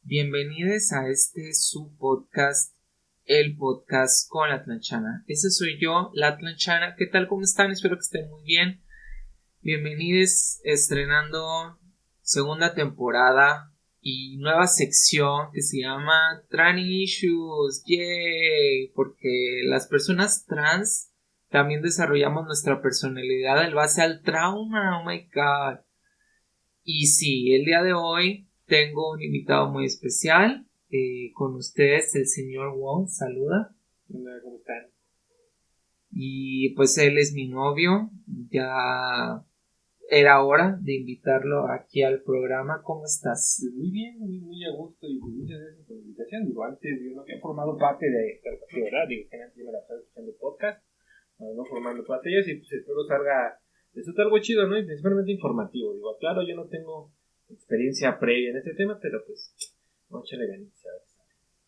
Bienvenidos a su podcast, el podcast con la Tlanchana. Ese soy yo, la Tlanchana. ¿Qué tal? ¿Cómo están? Espero que estén muy bien. Bienvenidos estrenando segunda temporada y nueva sección que se llama Tranny Issues. ¡Yay! Porque las personas trans también desarrollamos nuestra personalidad en base al trauma. ¡Oh my God! Y sí, el día de hoy tengo un invitado muy especial. Con ustedes, el señor Wong. Saluda. Hola, ¿cómo están? Y pues él es mi novio. Ya era hora de invitarlo aquí al programa. ¿Cómo estás? Pues muy bien, muy a gusto y pues muchas gracias por la invitación. Digo, antes yo no había formado parte de ¿verdad? Digo, que antes yo me la estaba escuchando podcast, no formando parte de ellas y pues espero salga, resulta algo chido, ¿no? Y principalmente informativo. Digo, claro, yo no tengo experiencia previa en este tema, pero pues, no, échale ganitas, a ver.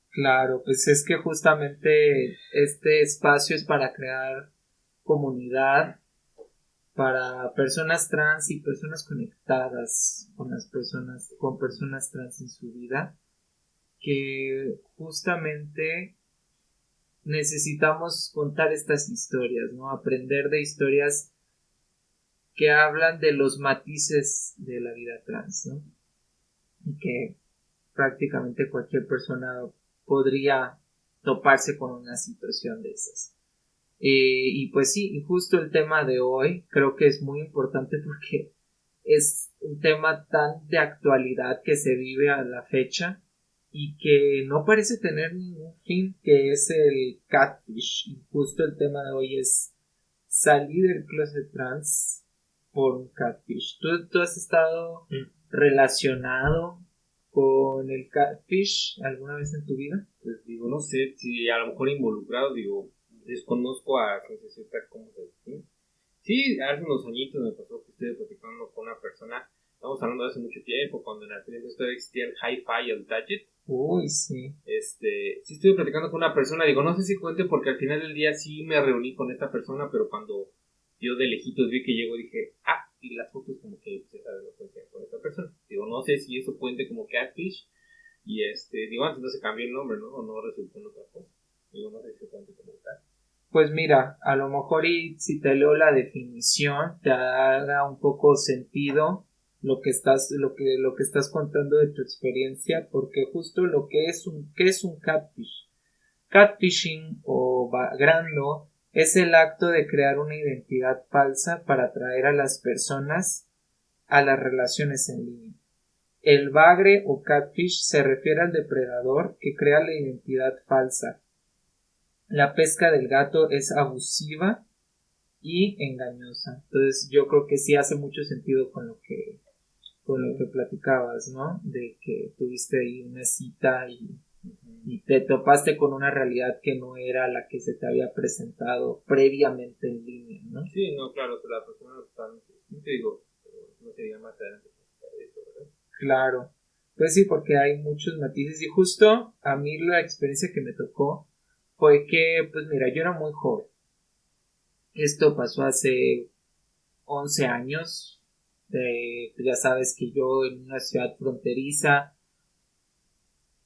Claro, pues es que justamente este espacio es para crear comunidad para personas trans y personas conectadas con con personas trans en su vida, que justamente necesitamos contar estas historias, ¿no? Aprender de historias que hablan de los matices de la vida trans, ¿no? Y que prácticamente cualquier persona podría toparse con una situación de esas. Y pues sí, y justo el tema de hoy creo que es muy importante porque es un tema tan de actualidad que se vive a la fecha y que no parece tener ningún fin, que es el catfish. Y justo el tema de hoy es salir del closet trans por un catfish. ¿Tú has estado relacionado con el catfish alguna vez en tu vida? Pues digo, no sé si a lo mejor involucrado, digo, desconozco a ciencia cierta cómo se define. Sí, hace unos añitos me pasó que estuve platicando con una persona, estamos hablando de hace mucho tiempo, cuando en aquel entonces todavía existía el hi-fi y el gadget. Uy, sí. Sí estuve platicando con una persona, digo, no sé si cuente porque al final del día sí me reuní con esta persona, pero cuando yo de lejitos vi que llegó dije, y las fotos como que se sabe lo que con esta persona. Digo, no sé si eso cuente como catfish y digo, antes no se cambió el nombre, ¿no? O no resultó en otra cosa. Digo, no sé si cuente como tal. Pues mira, a lo mejor y si te leo la definición te haga un poco sentido lo que estás contando de tu experiencia, porque justo ¿qué es un catfish? Catfishing o grando es el acto de crear una identidad falsa para atraer a las personas a las relaciones en línea. El bagre o catfish se refiere al depredador que crea la identidad falsa. La pesca del gato es abusiva y engañosa. Entonces yo creo que sí hace mucho sentido con lo que platicabas, ¿no? De que tuviste ahí una cita y te topaste con una realidad que no era la que se te había presentado previamente en línea, ¿no? Sí, no, claro, la persona totalmente distinta, digo, no sería más adelante de eso, ¿verdad? Claro. Pues sí, porque hay muchos matices y justo a mí la experiencia que me tocó fue que, pues mira, yo era muy joven. Esto pasó hace 11 años. Ya sabes que yo en una ciudad fronteriza,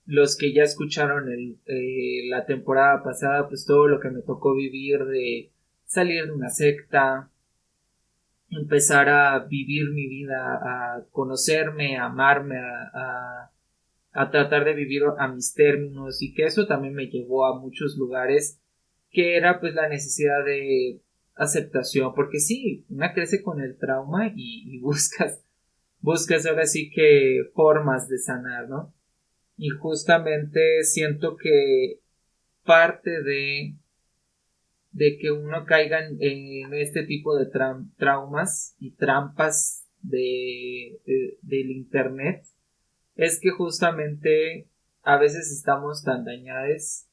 los que ya escucharon la temporada pasada, pues todo lo que me tocó vivir de salir de una secta, empezar a vivir mi vida, a conocerme, a amarme, a tratar de vivir a mis términos y que eso también me llevó a muchos lugares que era pues la necesidad de aceptación, porque sí, una crece con el trauma y buscas ahora sí que formas de sanar, ¿no? Y justamente siento que parte de que uno caiga en este tipo de traumas y trampas del internet es que justamente a veces estamos tan dañados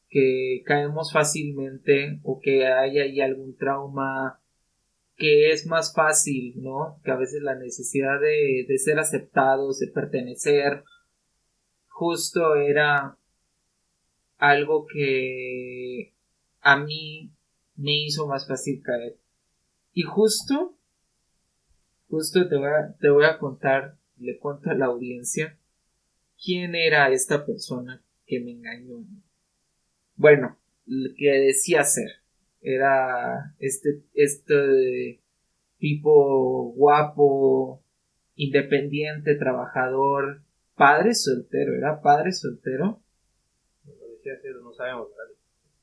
que caemos fácilmente o que hay ahí algún trauma que es más fácil, ¿no? Que a veces la necesidad de ser aceptados, de pertenecer, justo era algo que a mí me hizo más fácil caer. Y justo te voy a contar, le cuento a la audiencia, quién era esta persona que me engañó. Bueno, lo que decía ser era este tipo guapo, independiente, trabajador, padre soltero, era padre soltero. Lo decía ser, no sabemos, ¿verdad?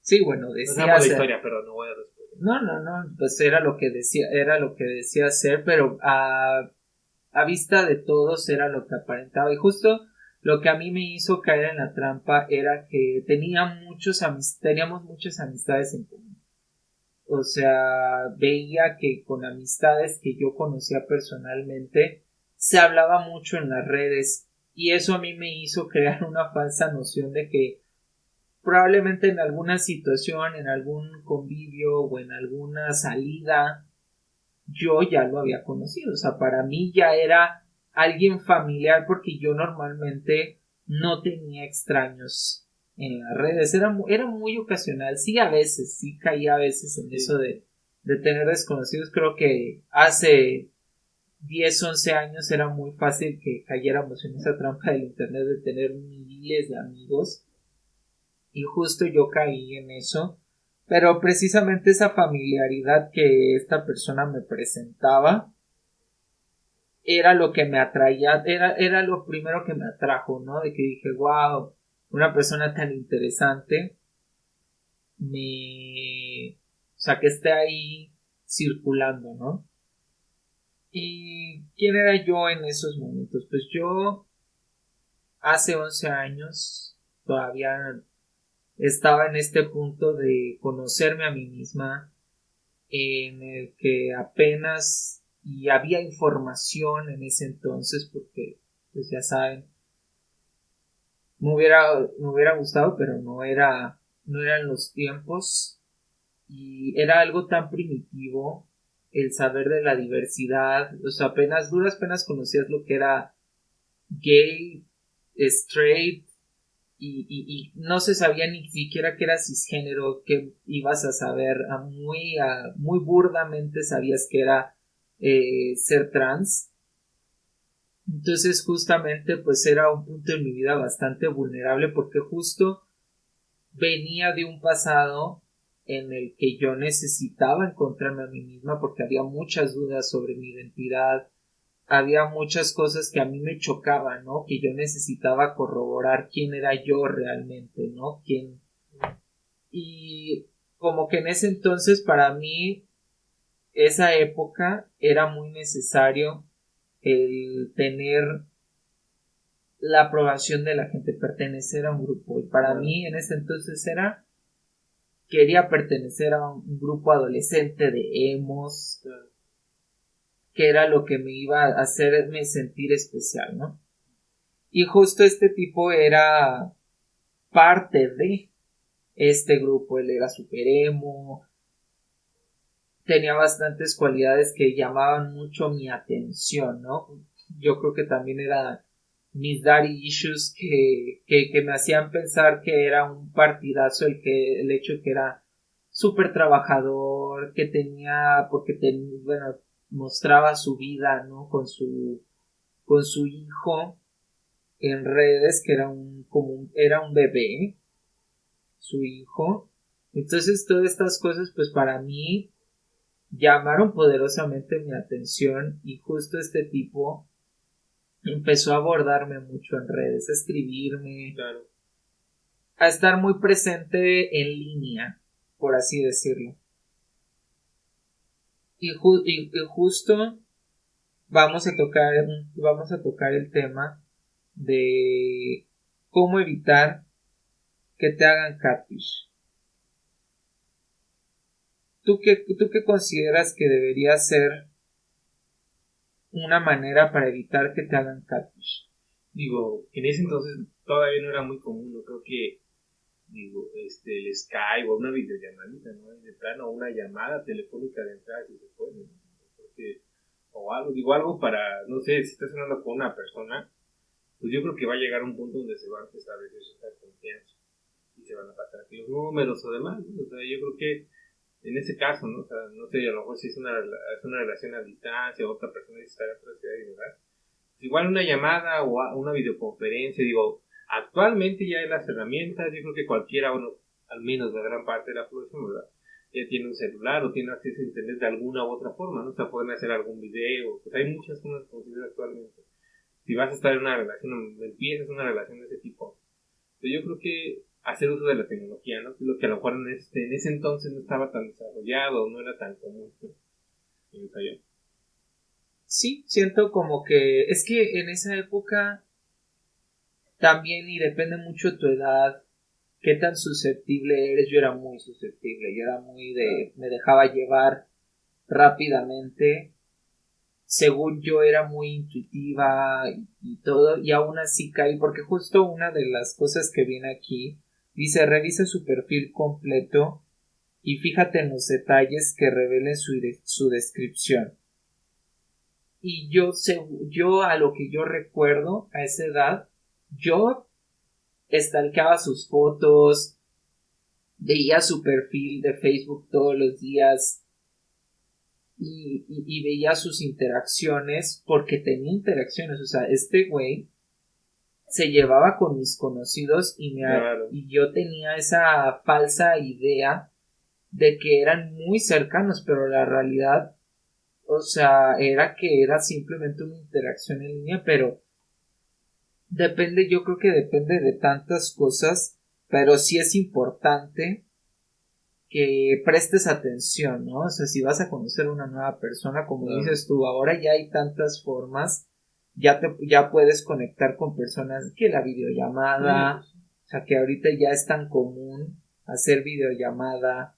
Sí, bueno, No decía sabemos la ser. historia, pero no voy a responder. No, pues era lo que decía ser, pero a vista de todos era lo que aparentaba. Y justo lo que a mí me hizo caer en la trampa era que teníamos muchas amistades en común. O sea, veía que con amistades que yo conocía personalmente se hablaba mucho en las redes y eso a mí me hizo crear una falsa noción de que probablemente en alguna situación, en algún convivio o en alguna salida yo ya lo había conocido. O sea, para mí ya era alguien familiar porque yo normalmente no tenía extraños en las redes. Era muy ocasional. Sí, a veces, sí caía a veces en eso de tener desconocidos. Creo que hace 10 11 años era muy fácil que cayéramos en esa trampa del internet de tener miles de amigos. Y justo yo caí en eso. Pero precisamente esa familiaridad que esta persona me presentaba era lo que me atraía, era lo primero que me atrajo, ¿no? De que dije, wow, una persona tan interesante, o sea, que esté ahí circulando, ¿no? ¿Y quién era yo en esos momentos? Pues yo hace 11 años todavía estaba en este punto de conocerme a mí misma, en el que apenas y había información en ese entonces, porque pues ya saben, me hubiera gustado, pero no eran los tiempos y era algo tan primitivo el saber de la diversidad, o sea, duras penas conocías lo que era gay, straight y no se sabía ni siquiera que era cisgénero, que ibas a saber, muy burdamente sabías que era ser trans. Entonces justamente pues era un punto en mi vida bastante vulnerable porque justo venía de un pasado en el que yo necesitaba encontrarme a mí misma porque había muchas dudas sobre mi identidad, había muchas cosas que a mí me chocaban, ¿no? Que yo necesitaba corroborar quién era yo realmente, ¿no? Y como que en ese entonces para mí esa época era muy necesario el tener la aprobación de la gente, pertenecer a un grupo. Y para mí en ese entonces quería pertenecer a un grupo adolescente de emos, que era lo que me iba a hacerme sentir especial, ¿no? Y justo este tipo era parte de este grupo, él era super emo, tenía bastantes cualidades que llamaban mucho mi atención, ¿no? Yo creo que también era mis daddy issues que me hacían pensar que era un partidazo el hecho de que era súper trabajador, que tenía, bueno, mostraba su vida, ¿no? Con su hijo en redes, que era un bebé, su hijo. Entonces todas estas cosas, pues para mí llamaron poderosamente mi atención y justo este tipo empezó a abordarme mucho en redes, a escribirme, Claro. a estar muy presente en línea, por así decirlo. Y justo vamos a tocar el tema de cómo evitar que te hagan catfish. Tú qué consideras que debería ser una manera para evitar que te hagan catfish? Digo, en ese entonces todavía no era muy común, no creo que, digo, el Skype o una videollamadita, ¿no? De plano, una llamada telefónica de entrada si se puede, ¿no? Porque, o algo, digo, algo para, no sé, si estás hablando con una persona, pues yo creo que va a llegar un punto donde se va a establecer esa confianza y se van a pasar aquí los números o demás, ¿no? O sea, yo creo que en ese caso, ¿no? O sea, no sé, a lo mejor si es una relación a distancia, otra persona está en otra ciudad y demás, igual una llamada o una videoconferencia, digo, actualmente ya hay las herramientas, yo creo que cualquiera, bueno, al menos la gran parte de la población, ¿verdad? Ya tiene un celular o tiene acceso a internet de alguna u otra forma, ¿no? O sea, pueden hacer algún video, pues hay muchas formas de conseguir actualmente. Si vas a estar en una relación, empiezas una relación de ese tipo, pues yo creo que hacer uso de la tecnología, ¿no? Lo que a lo mejor en ese entonces no estaba tan desarrollado, no era tan común, ¿no? Pienso yo. Sí, siento como que es que en esa época también y depende mucho tu edad, qué tan susceptible eres. Yo era muy susceptible, yo era muy de, me dejaba llevar rápidamente. Según yo era muy intuitiva y todo, y aún así caí, porque justo una de las cosas que viene aquí dice, revisa su perfil completo y fíjate en los detalles que revelen su descripción. Y yo a lo que yo recuerdo a esa edad, yo stalkeaba sus fotos, veía su perfil de Facebook todos los días y veía sus interacciones porque tenía interacciones. O sea, este güey se llevaba con mis conocidos Claro. y yo tenía esa falsa idea de que eran muy cercanos, pero la realidad, o sea, era que era simplemente una interacción en línea, pero depende, yo creo que depende de tantas cosas, pero sí es importante que prestes atención, ¿no? O sea, si vas a conocer una nueva persona, como Claro. dices tú, ahora ya hay tantas formas, ya puedes conectar con personas que la videollamada, o sea, que ahorita ya es tan común hacer videollamada,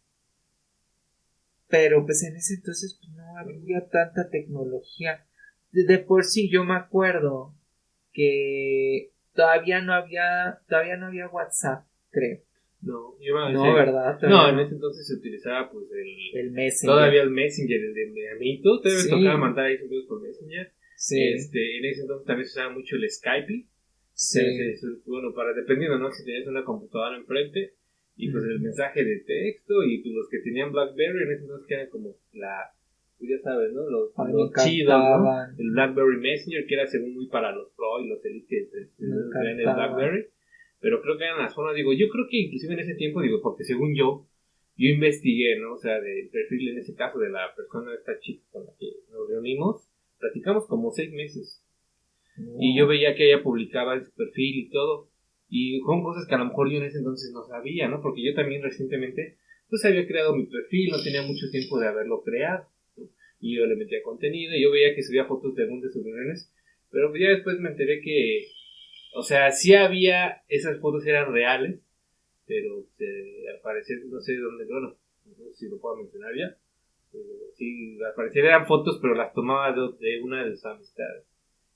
pero pues en ese entonces pues, no había tanta tecnología. De por sí yo me acuerdo que todavía no había WhatsApp, creo. No, yo a No, decir, ¿verdad? no, Todavía en no. ese entonces se utilizaba pues El Messenger. todavía el Messenger, el de amiguitos, todavía me tocaba Sí, mandar ahí saludos por Messenger. sí, En ese entonces también se usaba mucho el Skype, sí. bueno, para dependiendo, ¿no? Si tenías una computadora enfrente y pues el Ujú. mensaje de texto y pues los que tenían BlackBerry en ese entonces que eran como pues ya sabes, ¿no? Ay, me Los chidos, ¿no? encantaban, El BlackBerry Messenger que era según muy para los pro y los elite que me traían el encantaban. BlackBerry, pero creo que eran las formas, digo, yo creo que inclusive en ese tiempo, digo, porque según yo investigué, ¿no? O sea, del perfil en ese caso de la persona, de esta chica con la que nos reunimos, platicamos como 6 meses. Y yo No, veía que ella publicaba en su perfil y todo. Y son cosas que a lo mejor yo en ese entonces no sabía, ¿no? Porque yo también recientemente, pues había creado mi perfil, no tenía mucho tiempo de haberlo creado, ¿no? Y yo le metía contenido y yo veía que subía fotos de algunas de sus reuniones, pero ya después me enteré que, o sea, sí había, esas fotos eran reales, pero al parecer, no sé dónde, bueno, no sé si lo puedo mencionar ya, pero sí, al parecer eran fotos, pero las tomaba de una de sus amistades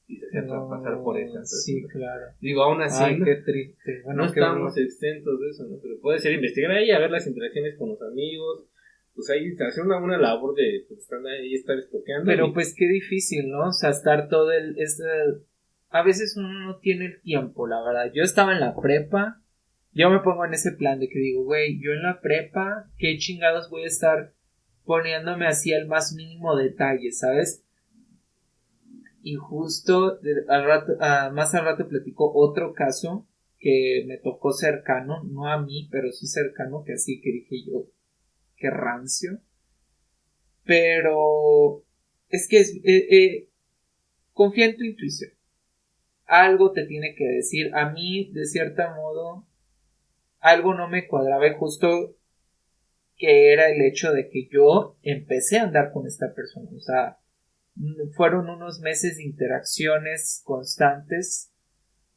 y se hacía pasar por esta no, sí, persona. claro. Digo, aún así, Ay, qué triste. no Bueno, qué estamos horror. exentos de eso, ¿no? Pero puede ser investigar ahí, a ver las interacciones con los amigos, pues ahí hacer una labor de pues, estar ahí, estar estoqueando Pero y pues qué difícil, ¿no? O sea, estar todo a veces uno no tiene el tiempo, la verdad. Yo estaba en la prepa, yo me pongo en ese plan de que digo, güey, yo en la prepa, ¿qué chingados voy a estar poniéndome así al más mínimo detalle, ¿sabes? Y justo más al rato platico otro caso que me tocó cercano, no a mí, pero sí cercano, que así que dije yo, qué rancio. Pero es que confía en tu intuición. Algo te tiene que decir. A mí, de cierto modo, algo no me cuadraba y justo que era el hecho de que yo empecé a andar con esta persona. O sea, fueron unos meses de interacciones constantes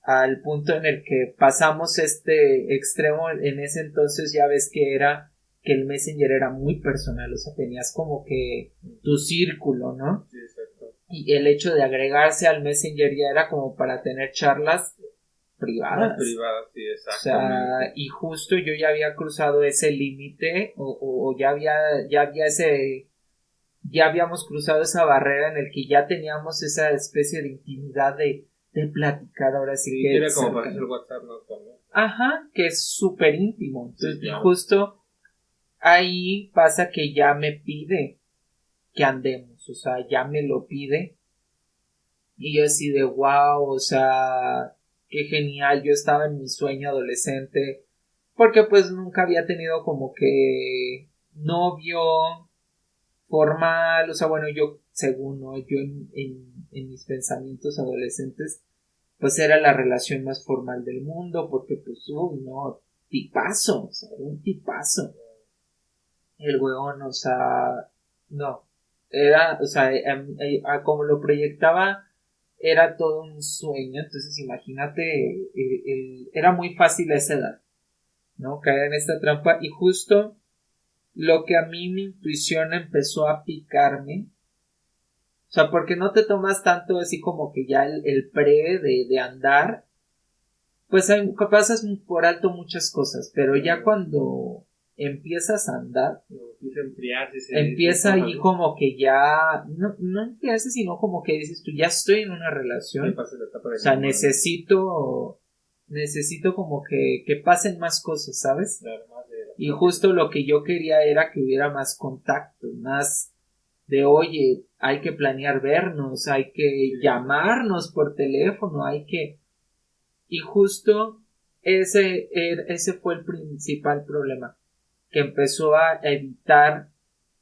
al punto en el que pasamos este extremo. En ese entonces ya ves que era que el Messenger era muy personal, o sea, tenías como que tu círculo, ¿no? sí, exacto. Y el hecho de agregarse al Messenger ya era como para tener charlas Más privadas. privada, sí, O sea, exactamente. y justo yo ya había cruzado ese límite o ya había ya habíamos cruzado esa barrera en el que ya teníamos esa especie de intimidad de platicar ahora sí Sí, que que era como para hacer cercano. WhatsApp, ¿no? También. Ajá, que es súper íntimo. Sí, Entonces, y claro. justo ahí pasa que ya me pide que andemos, o sea, ya me lo pide Y yo así de wow, o sea, qué genial, yo estaba en mi sueño adolescente, porque pues nunca había tenido como que novio formal, o sea, bueno, yo, según, ¿no? Yo en mis pensamientos adolescentes, pues era la relación más formal del mundo, porque pues, uy, no, tipazo, o sea, era un tipazo, el weón, o sea, no, era, o sea, como lo proyectaba, era todo un sueño, entonces imagínate, era muy fácil a esa edad, ¿no? Caer en esta trampa, y justo lo que a mí mi intuición empezó a picarme, o sea, porque no te tomas tanto así como que ya el pre de andar, pues pasas por alto muchas cosas, pero ya cuando empiezas a andar, Empieza a enfriarse empieza ahí como que ya, no enfriarse, sino como que dices tú, ya estoy en una relación, o sea, necesito como que pasen más cosas, ¿sabes? Y justo lo que yo quería era que hubiera más contacto, más de oye, hay que planear vernos, hay que llamarnos por teléfono, hay que... Y justo ese fue el principal problema, que empezó a evitar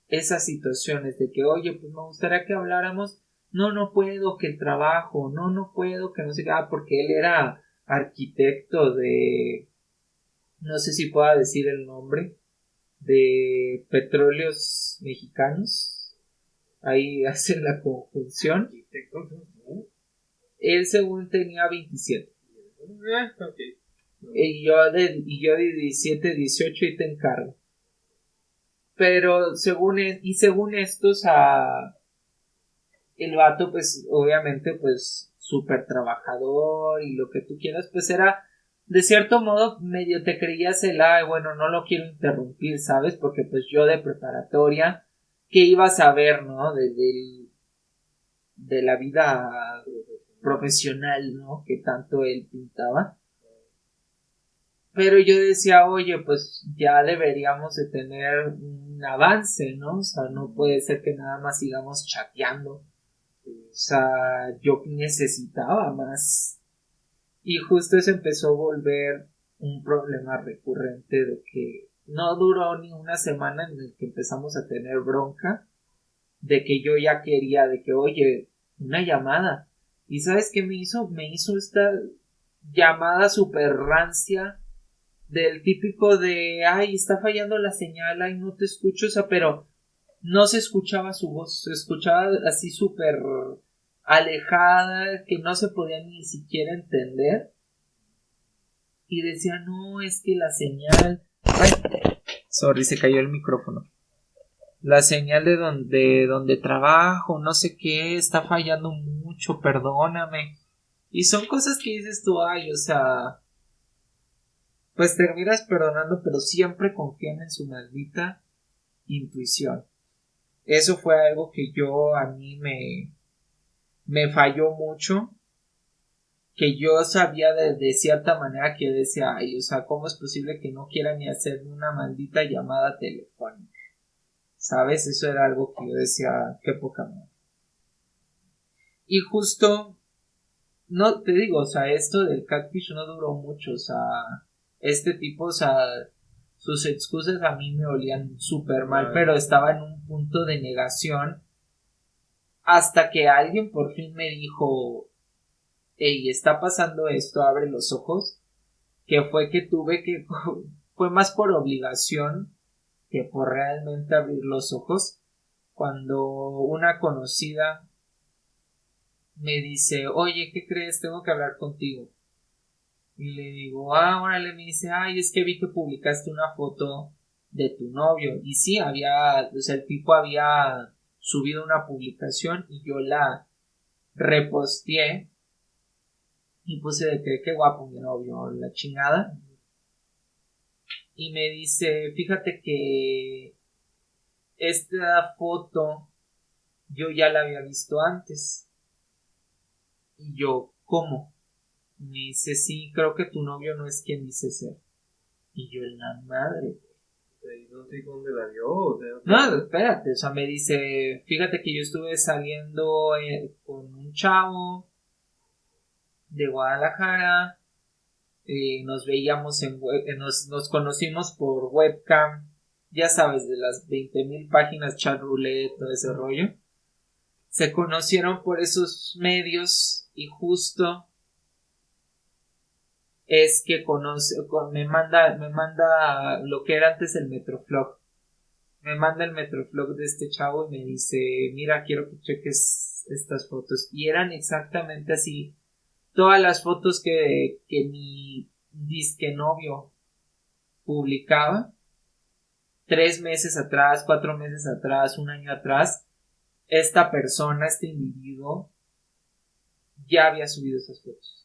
esas situaciones de que, oye, pues me gustaría que habláramos, no puedo, que el trabajo, no puedo, que no sé qué, porque él era arquitecto de, no sé si pueda decir el nombre, de Petróleos Mexicanos, ahí hacen la conjunción. Él según tenía 27. Okay. Y yo de 17, 18 y te encargo. Pero según estos, el vato, pues, obviamente, pues, súper trabajador y lo que tú quieras, pues era, de cierto modo, medio te creías ay, bueno, no lo quiero interrumpir, ¿sabes? Porque, pues, yo de preparatoria, ¿qué iba a saber, no? De la vida profesional, ¿no? Que tanto él pintaba. Pero yo decía, oye, pues ya deberíamos de tener un avance, ¿no? O sea, no puede ser que nada más sigamos chateando. O sea, yo necesitaba más. Y justo eso empezó a volver un problema recurrente de que no duró ni una semana en el que empezamos a tener bronca de que yo ya quería, de que, oye, una llamada. ¿Y sabes qué me hizo? Me hizo esta llamada super rancia del típico de, ay, está fallando la señal, ay, no te escucho, o sea, pero no se escuchaba su voz, se escuchaba así súper alejada, que no se podía ni siquiera entender. Y decía, no, es que la señal... Ay, sorry, se cayó el micrófono. La señal de donde trabajo, no sé qué, está fallando mucho, perdóname. Y son cosas que dices tú, ay, o sea, pues terminas perdonando, pero siempre confían en su maldita intuición. Eso fue algo que a mí me falló mucho, que yo sabía de cierta manera que decía, ay, o sea, ¿cómo es posible que no quiera ni hacer una maldita llamada telefónica? ¿Sabes? Eso era algo que yo decía, qué poca madre. Y justo, no te digo, o sea, esto del catfish no duró mucho, o sea, este tipo, o sea, sus excusas a mí me olían súper mal, pero estaba en un punto de negación hasta que alguien por fin me dijo, hey, está pasando esto, abre los ojos, que fue que tuve que, fue más por obligación que por realmente abrir los ojos, cuando una conocida me dice, oye, ¿qué crees? Tengo que hablar contigo. Y le digo, órale, me dice, ay, es que vi que publicaste una foto de tu novio. Y sí, o sea, el tipo había subido una publicación y yo la reposteé y puse de que qué guapo mi novio, la chingada. Y me dice, fíjate que esta foto yo ya la había visto antes. Y yo, ¿cómo? Me dice, sí, creo que tu novio no es quien dice ser. Y yo, en la madre. No sé dónde la vio, o sea, No, espérate, o sea, me dice, fíjate que yo estuve saliendo con un chavo de Guadalajara, nos veíamos nos conocimos por webcam, ya sabes, de las 20,000 páginas, chat roulette, todo ese rollo. Se conocieron por esos medios y justo es que me manda lo que era antes el Metroflog. Me manda el Metroflog de este chavo y me dice, mira, quiero que cheques estas fotos. Y eran exactamente así. Todas las fotos que mi disque novio publicaba 3 meses atrás, 4 meses atrás, un año atrás, esta persona, este individuo, ya había subido esas fotos.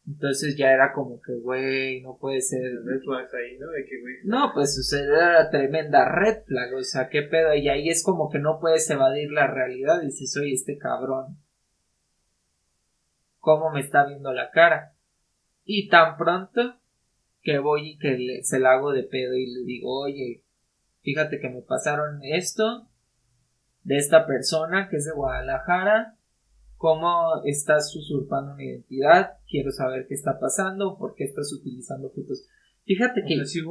Entonces ya era como que, güey, no puede ser. Red flags ahí, ¿no? De que, güey. No, pues o sea, era tremenda red flag, o sea, qué pedo. Y ahí es como que no puedes evadir la realidad. Dices, oye, este cabrón, ¿cómo me está viendo la cara? Y tan pronto que voy y que se la hago de pedo y le digo, oye, fíjate que me pasaron esto de esta persona que es de Guadalajara, cómo estás usurpando mi identidad, quiero saber qué está pasando, por qué estás utilizando fotos. Fíjate que sí,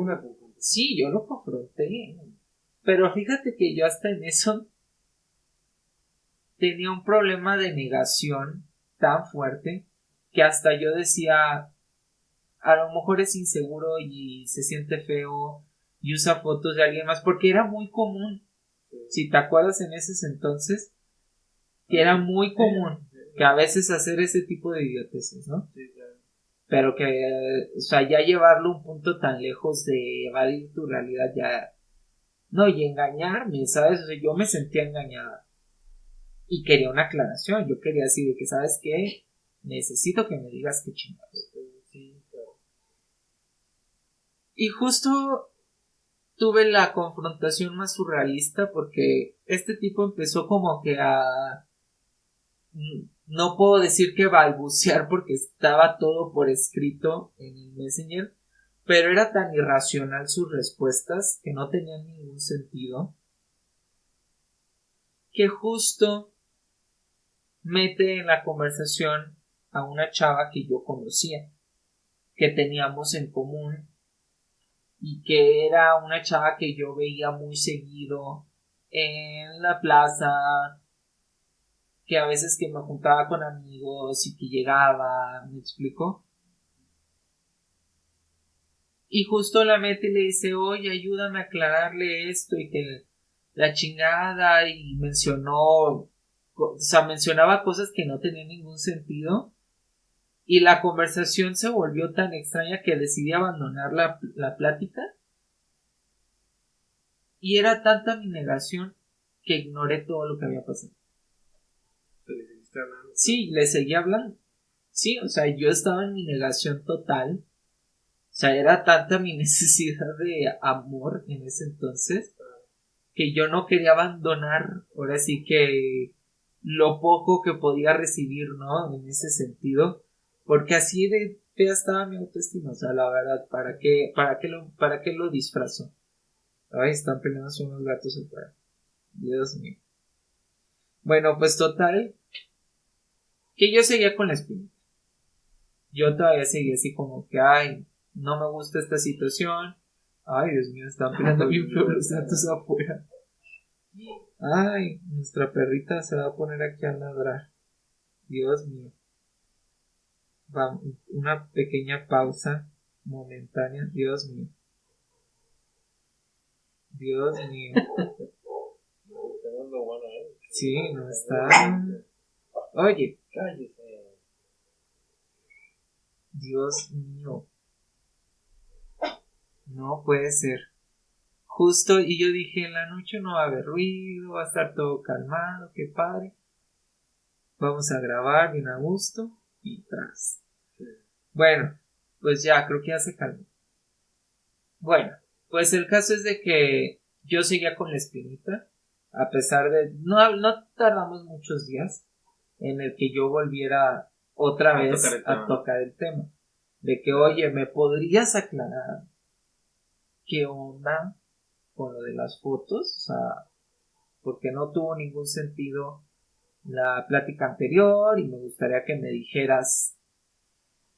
sí, yo lo confronté, pero fíjate que yo hasta en eso tenía un problema de negación tan fuerte que hasta yo decía, a lo mejor es inseguro y se siente feo y usa fotos de alguien más, porque era muy común. Si te acuerdas en ese entonces, que era muy común que a veces hacer ese tipo de idioteces, ¿no? Sí, claro. Pero que, o sea, ya llevarlo a un punto tan lejos de evadir tu realidad, ya. No, y engañarme, ¿sabes? O sea, yo me sentía engañada. Y quería una aclaración. Yo quería decir de que, ¿sabes qué? Necesito que me digas qué chingados. Sí, claro. Y justo tuve la confrontación más surrealista porque este tipo empezó como que a... No puedo decir que balbucear porque estaba todo por escrito en el Messenger, pero era tan irracional sus respuestas que no tenían ningún sentido, que justo mete en la conversación a una chava que yo conocía, que teníamos en común y que era una chava que yo veía muy seguido en la plaza, que a veces que me juntaba con amigos y que llegaba, ¿me explico? Y justo la mete y le dice, oye, ayúdame a aclararle esto y que la chingada y mencionaba cosas que no tenían ningún sentido y la conversación se volvió tan extraña que decidí abandonar la plática y era tanta mi negación que ignoré todo lo que había pasado. ¿Le seguiste hablando? Sí, le seguí hablando. Sí, o sea, yo estaba en mi negación total. O sea, era tanta mi necesidad de amor en ese entonces que yo no quería abandonar, ahora sí que lo poco que podía recibir, ¿no? En ese sentido, porque así de fea estaba mi autoestima, o sea, la verdad, ¿para qué lo disfrazo? Ay, están peleándose unos gatos afuera. Dios mío. Bueno, pues total, que yo seguía con la espina. Yo todavía seguía así como que, ay, no me gusta esta situación. Ay, Dios mío, están peleando bien feo los gatos afuera. Ay, nuestra perrita se va a poner aquí a ladrar. Dios mío. Va, una pequeña pausa momentánea. Dios mío. Dios mío. Sí, no está. Oye, Cállese. Dios mío. No puede ser. Justo, y yo dije, en la noche no va a haber ruido, va a estar todo calmado, qué padre. Vamos a grabar bien a gusto y tras. Bueno, pues ya, creo que ya se calmó. Bueno, pues el caso es de que yo seguía con la espinita, a pesar de... No tardamos muchos días en el que yo volviera otra vez a tocar el tema. De que, oye, ¿me podrías aclarar qué onda con lo de las fotos, o sea, porque no tuvo ningún sentido la plática anterior y me gustaría que me dijeras,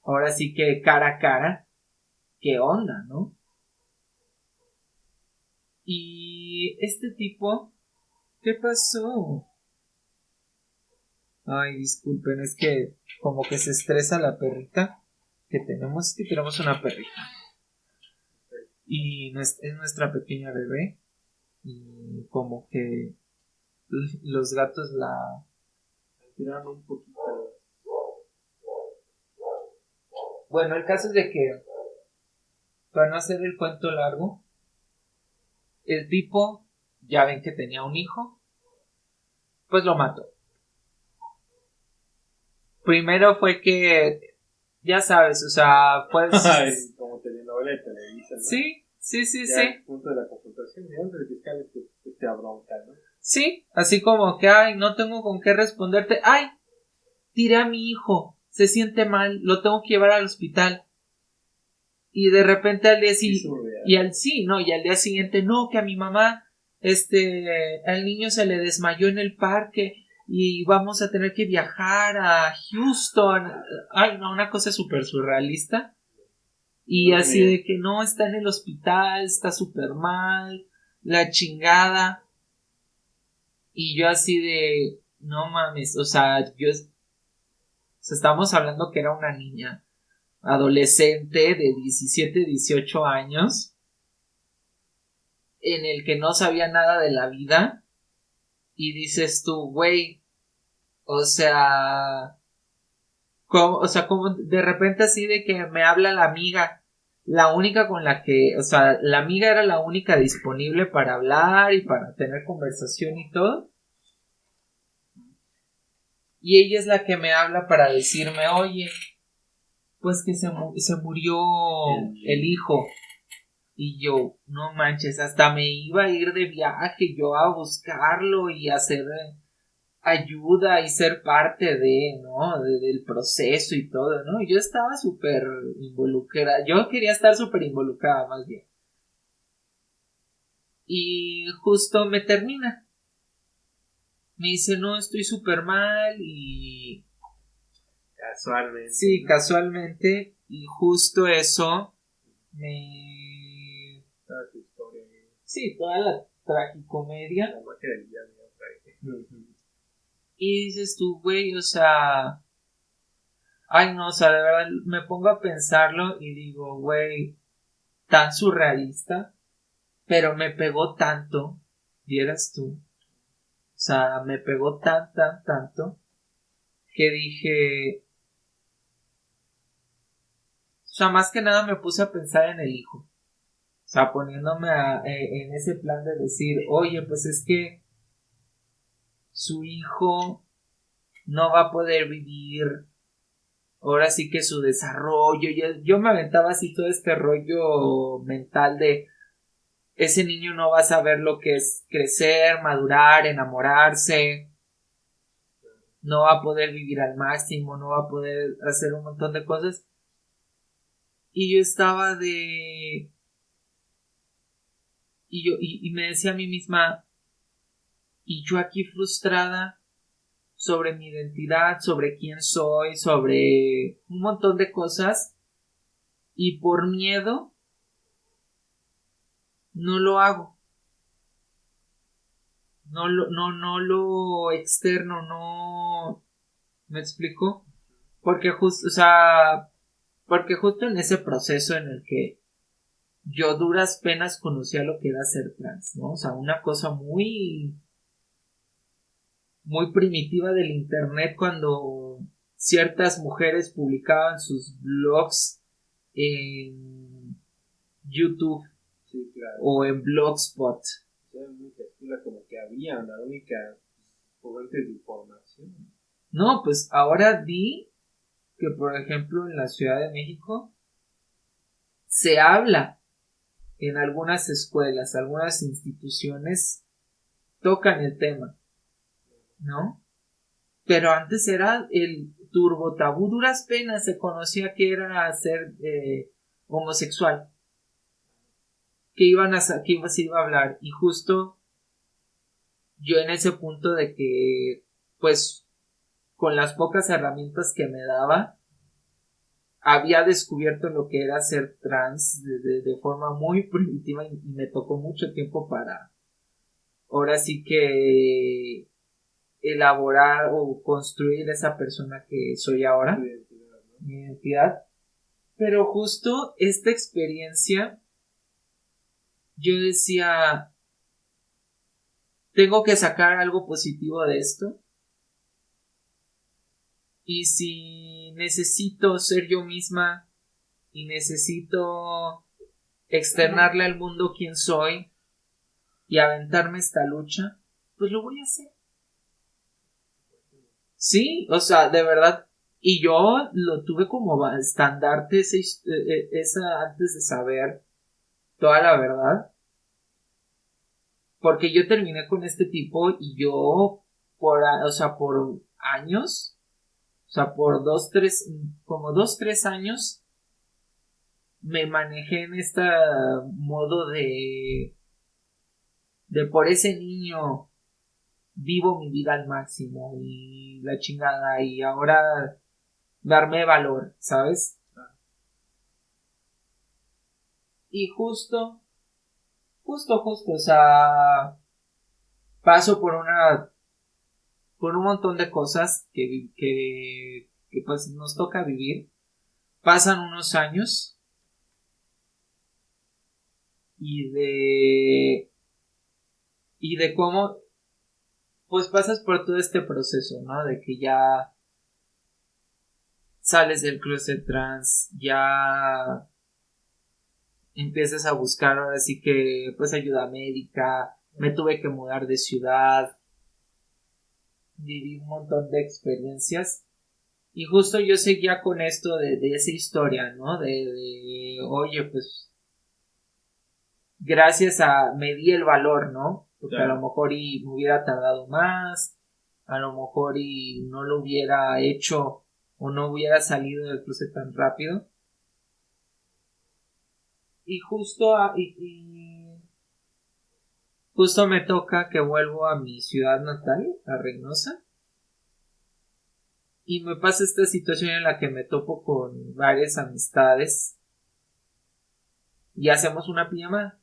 ahora sí que cara a cara, qué onda, ¿no? Y este tipo, ¿qué pasó? Ay, disculpen, es que como que se estresa la perrita que tenemos una perrita. Y es nuestra pequeña bebé. Y como que los gatos la tiraron un poquito. Bueno, el caso es de que, para no hacer el cuento largo, el tipo, ya ven que tenía un hijo, pues lo mató. Primero fue que, ya sabes, o sea, pues... Ay, como telenovela de Televisa, ¿no? Sí, sí, sí, Ya sí. el punto de la confrontación, ¿de dónde el fiscal te abronca, ¿no? Sí, así como que, ay, no tengo con qué responderte. Ay, tiré a mi hijo, se siente mal, lo tengo que llevar al hospital. Y de repente al día siguiente, y al día siguiente, no, que a mi mamá, al niño se le desmayó en el parque y vamos a tener que viajar a Houston. Ay, no, una cosa súper surrealista. Y No, así mira. de que no, está en el hospital, está súper mal, la chingada. Y yo así de, no mames, o sea, estamos hablando que era una niña adolescente de 17 18 años, en el que no sabía nada de la vida, y dices tú, güey, o sea, como de repente así de que me habla la amiga, la única con la que, o sea, la amiga era la única disponible para hablar y para tener conversación y todo. Y ella es la que me habla para decirme, oye, pues que se murió el hijo. Y yo, no manches, hasta me iba a ir de viaje yo a buscarlo y hacer ayuda y ser parte de, ¿no? Del proceso y todo, ¿no? Yo estaba súper involucrada, yo quería estar súper involucrada más bien. Y justo me termina. Me dice, no, estoy súper mal y... Casualmente. Sí, casualmente. Y justo eso me... Toda tu historia. Sí, toda la tragicomedia. La magia del día de otra. Y dices tú, güey, o sea... Ay, no, o sea, de verdad me pongo a pensarlo y digo, güey, tan surrealista, pero me pegó tanto, vieras tú. O sea, me pegó tanto, que dije, o sea, más que nada me puse a pensar en el hijo. O sea, poniéndome en ese plan de decir, oye, pues es que su hijo no va a poder vivir ahora sí que su desarrollo. Yo me aventaba así todo este rollo mental de ese niño no va a saber lo que es crecer, madurar, enamorarse, no va a poder vivir al máximo, no va a poder hacer un montón de cosas. Y yo estaba de... Y me decía a mí misma, y yo aquí frustrada sobre mi identidad, sobre quién soy, sobre un montón de cosas, y por miedo no lo hago. No lo externo, no... ¿Me explico? Porque justo, o sea, porque justo en ese proceso en el que yo duras penas conocía lo que era ser trans, ¿no? O sea, una cosa muy primitiva del internet cuando ciertas mujeres publicaban sus blogs en YouTube, Sí, claro. o en Blogspot. Era la única escuela como que había, la única fuente de información. No, pues ahora vi que, por ejemplo, en la Ciudad de México se habla en algunas escuelas, algunas instituciones tocan el tema, ¿no? Pero antes era el turbo tabú, duras penas se conocía que era ser homosexual. que se iba a hablar. Y justo yo en ese punto de que, pues, con las pocas herramientas que me daba, había descubierto lo que era ser trans de forma muy primitiva y me tocó mucho tiempo para, ahora sí que, elaborar o construir esa persona que soy ahora, mi identidad. Pero justo esta experiencia, yo decía, tengo que sacar algo positivo de esto. Y si necesito ser yo misma y necesito externarle al mundo quién soy y aventarme esta lucha, pues lo voy a hacer. Sí, o sea, de verdad. Y yo lo tuve como estandarte esa antes de saber toda la verdad. Porque yo terminé con este tipo y yo, o sea, por años, o sea, por como 2, 3 años, me manejé en este modo de por ese niño vivo mi vida al máximo y la chingada y ahora darme valor, ¿sabes? Y justo, o sea, paso por un montón de cosas que pues nos toca vivir. Pasan unos años y de cómo pues pasas por todo este proceso, ¿no? De que ya sales del closet trans, ya empiezas a buscar ahora sí que pues ayuda médica, me tuve que mudar de ciudad, viví un montón de experiencias y justo yo seguía con esto de esa historia, ¿no? Oye, pues gracias me di el valor, ¿no? Porque a lo mejor y me hubiera tardado más, a lo mejor y no lo hubiera hecho o no hubiera salido del closet tan rápido. Y justo me toca que vuelvo a mi ciudad natal, a Reynosa, y me pasa esta situación en la que me topo con varias amistades y hacemos una pijamada.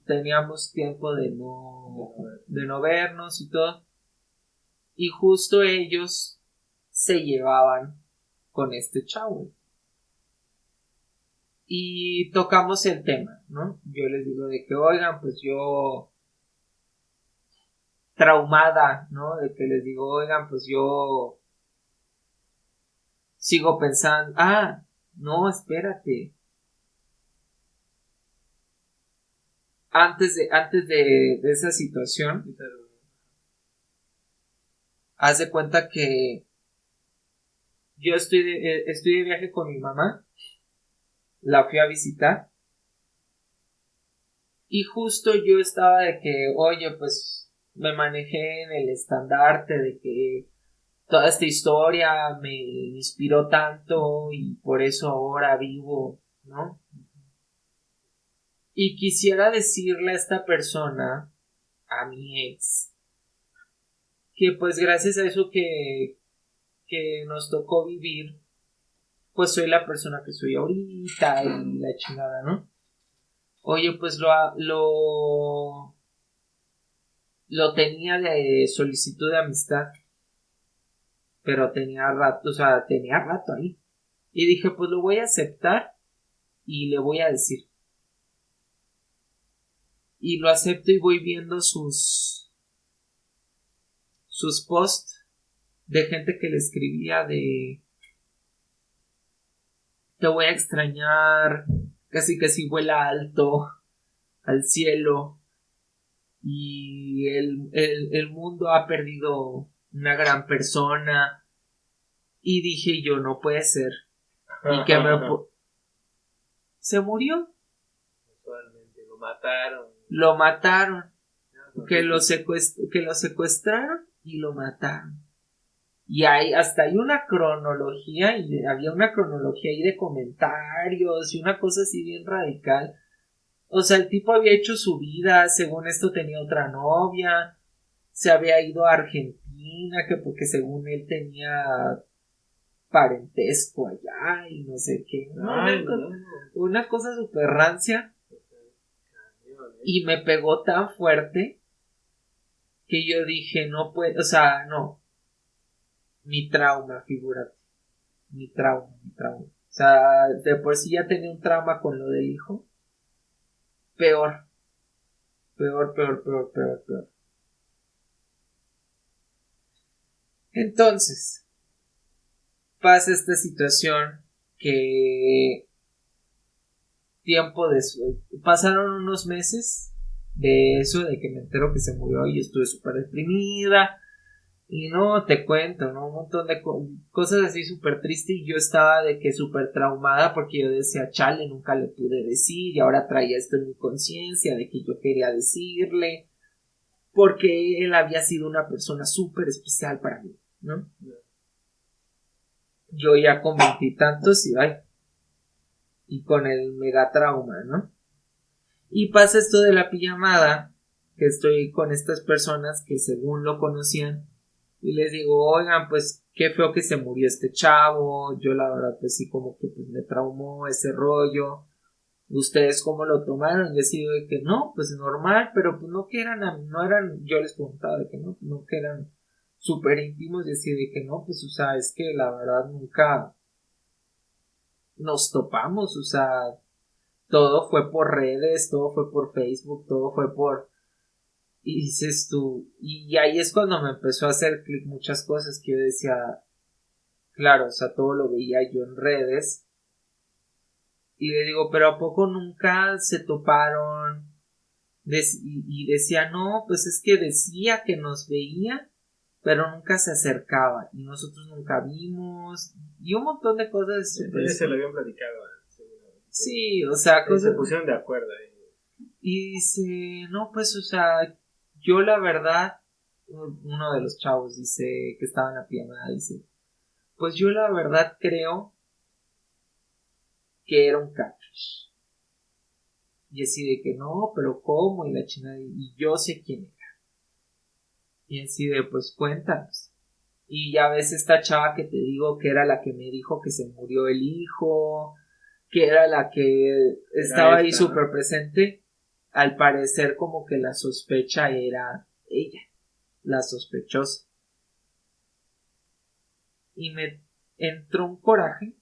Teníamos tiempo de no vernos y todo. Y justo ellos se llevaban con este chavo. Y tocamos el tema, ¿no? Yo les digo de que, oigan, pues yo traumada, ¿no? De que les digo, oigan, pues yo sigo pensando, no, espérate. Antes de esa situación, haz de cuenta que yo estoy de viaje con mi mamá, la fui a visitar y justo yo estaba de que, oye, pues me manejé en el estandarte de que toda esta historia me inspiró tanto y por eso ahora vivo, ¿no? Y quisiera decirle a esta persona, a mi ex, que pues gracias a eso que nos tocó vivir, pues soy la persona que soy ahorita y la chingada, ¿no? Oye, pues lo tenía de solicitud de amistad, pero tenía rato, o sea, tenía rato ahí. Y dije, pues lo voy a aceptar y le voy a decir. Y lo acepto y voy viendo sus posts de gente que le escribía de te voy a extrañar, casi casi vuela alto al cielo y el mundo ha perdido una gran persona y dije yo no puede ser y que se murió, lo mataron, que lo secuestraron y lo mataron. Y hasta hay una cronología, y había una cronología ahí de comentarios y una cosa así bien radical. O sea, el tipo había hecho su vida, según esto tenía otra novia, se había ido a Argentina, que porque según él tenía parentesco allá y no sé qué. No, Ay, no. una cosa súper rancia. Y me pegó tan fuerte que yo dije, no puede, o sea, no. Mi trauma, figúrate. Mi trauma, mi trauma. O sea, de por sí ya tenía un trauma con lo del hijo. Peor, peor, peor, peor, peor, peor. Entonces, pasa esta situación que tiempo después, pasaron unos meses de eso, de que me entero que se murió y estuve súper deprimida. Y no, te cuento, ¿no? Un montón de cosas así súper tristes y yo estaba de que súper traumada porque yo decía, chale, nunca le pude decir y ahora traía esto en mi conciencia de que yo quería decirle porque él había sido una persona súper especial para mí, ¿no? Yo ya con veintitantos y ay, y con el mega trauma, ¿no? Y pasa esto de la pijamada, que estoy con estas personas que según lo conocían y les digo, oigan, pues qué feo que se murió este chavo, yo la verdad pues sí como que pues me traumó ese rollo, ustedes cómo lo tomaron, y así de que no, pues normal, pero pues no que eran, no eran, yo les preguntaba de que no, no que eran súper íntimos y así de que no, pues o sea, es que la verdad nunca nos topamos, o sea, todo fue por redes, todo fue por Facebook, todo fue por... Y dices tú, y ahí es cuando me empezó a hacer clic muchas cosas que yo decía, claro, o sea, todo lo veía yo en redes. Y le digo, pero ¿a poco nunca se toparon? Y decía, no, pues es que decía que nos veía, pero nunca se acercaba. Y nosotros nunca vimos. Y un montón de cosas. Entonces se lo habían platicado. Sí, o sea, cosas. Se pusieron de acuerdo. Y dice, no, pues, o sea, yo la verdad, uno de los chavos dice que estaba en la pijamada, dice, pues yo la verdad creo que era un catfish. Y así de que no, pero ¿cómo? Y la china, y yo sé quién era. Y así de, pues cuéntanos. Y ya ves esta chava que te digo que era la que me dijo que se murió el hijo, que era la que estaba ahí súper presente. Al parecer como que la sospecha era ella, la sospechosa. Y me entró un coraje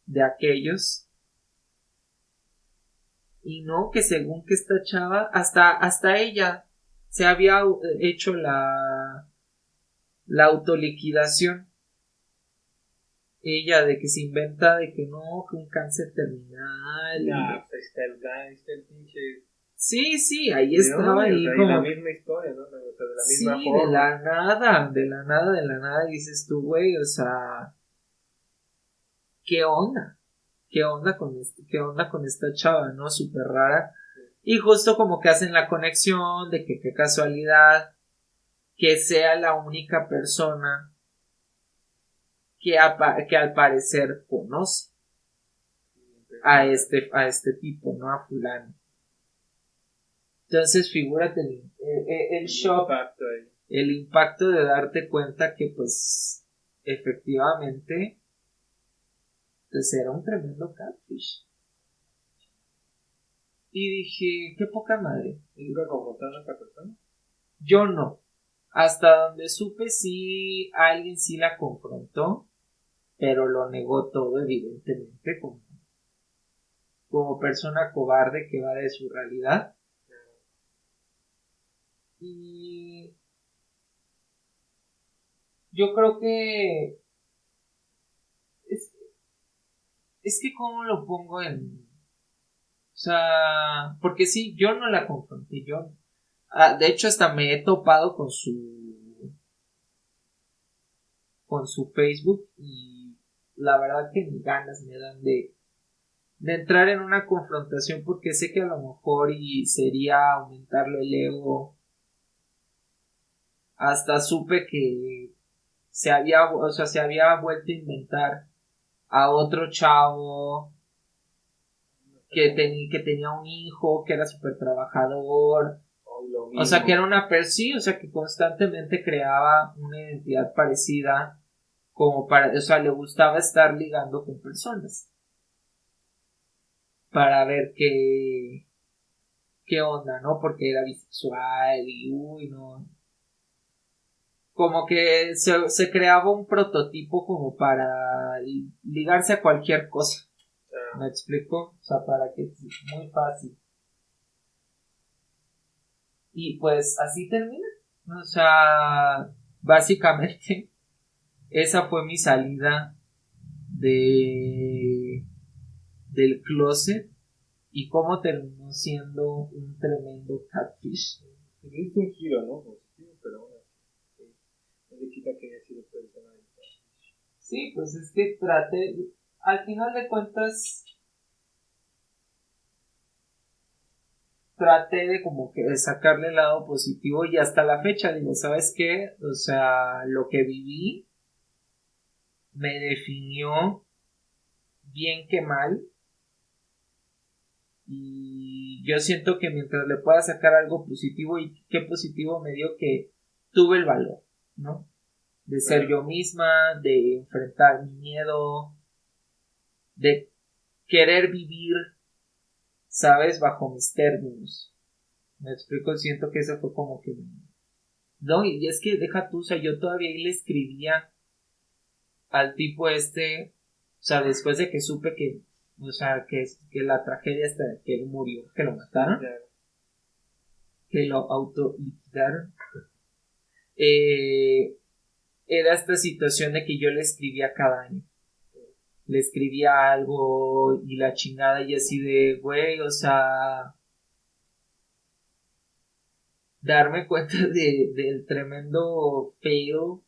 de aquellos. Y no, que según que esta chava, hasta ella se había hecho la autoliquidación. Ella de que se inventa de que no, que un cáncer terminal. No, pues ahí está el pinche. Sí, sí, ahí estaba ahí como. La misma historia, ¿no? O sea, de la misma sí, forma. de la nada, de la nada, de la nada, dices tú, güey, o sea, ¿qué onda? ¿Qué onda con qué onda con esta chava, no? Súper rara. Y justo como que hacen la conexión de que qué casualidad que sea la única persona que al parecer conoce a este tipo, ¿no? A fulano. Entonces figúrate el shock, el impacto de darte cuenta que pues efectivamente pues era un tremendo catfish. Y dije, qué poca madre. ¿Y nunca confrontaron a esta persona? Yo no. Hasta donde supe sí, alguien sí la confrontó, pero lo negó todo evidentemente como persona cobarde que va de su realidad. Y yo creo que es, es que cómo lo pongo en... O sea, porque sí, yo no la confronté, yo... de hecho, hasta me he topado con su Facebook y la verdad que ni ganas me dan de entrar en una confrontación porque sé que a lo mejor y sería aumentarle el ego. Hasta supe que se había vuelto a inventar a otro chavo que tenía un hijo, que era súper trabajador. Lo O sea, mismo. que era una persona, o sea, que constantemente creaba una identidad parecida, como para, o sea, le gustaba estar ligando con personas para ver qué onda, ¿no? Porque era bisexual y, uy, no. Como que se creaba un prototipo como para ligarse a cualquier cosa. ¿Me explico? O sea, para que es muy fácil. Y pues así termina. O sea, básicamente esa fue mi salida de del closet y cómo terminó siendo un tremendo catfish. Le diste un giro, ¿no? Positivo, pero aún así, no le quita que haya sido personal. Sí, pues es que al final de cuentas, traté de como que de sacarle el lado positivo y hasta la fecha digo, ¿sabes qué? O sea, lo que viví me definió bien que mal y yo siento que mientras le pueda sacar algo positivo y qué positivo me dio que tuve el valor, ¿no? De ser yo misma, de enfrentar mi miedo, de querer vivir, ¿sabes? Bajo mis términos. Me explico, siento que eso fue como que... No, y es que deja tú, o sea, yo todavía le escribía al tipo este, o sea, después de que supe que, o sea, que la tragedia hasta que él murió, que lo mataron, que lo autoliquidaron, era esta situación de que yo le escribía cada año. Le escribía algo y la chingada y así de, güey, o sea, darme cuenta del tremendo feo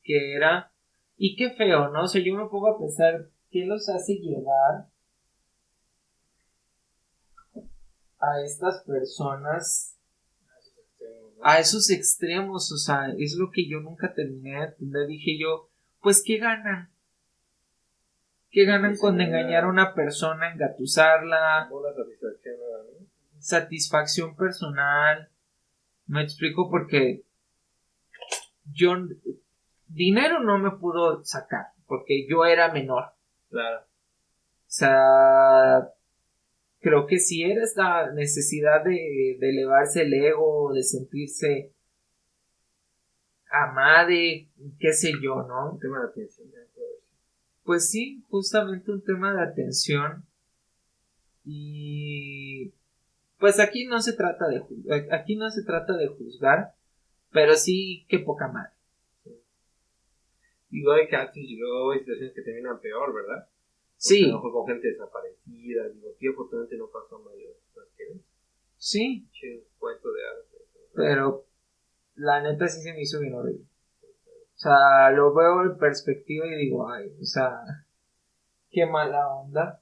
que era. Y qué feo, ¿no? O sea, yo me pongo a pensar, ¿qué los hace llevar a estas personas a esos extremos? O sea, es lo que yo nunca terminé de entender. Dije yo, pues, ¿qué ganan? ¿Qué ganan con engañar a una persona, engatusarla? Satisfacción personal. Me explico porque yo dinero no me pudo sacar porque yo era menor. Claro. O sea, creo que si era esta necesidad de elevarse el ego, de sentirse amada, qué sé yo, ¿no? Un tema de atención. Pues sí, justamente un tema de atención y pues aquí no se trata de aquí no se trata de juzgar, pero sí qué poca madre. Digo, hay catfish y luego hay situaciones que terminan peor, ¿verdad? Sí. A lo mejor con gente desaparecida, digo, tío, afortunadamente no pasó a mayor. Sí. Che, cuento de hadas. Pero la neta sí se me hizo bien horrible. O sea, lo veo en perspectiva y digo, ay, o sea, qué mala onda.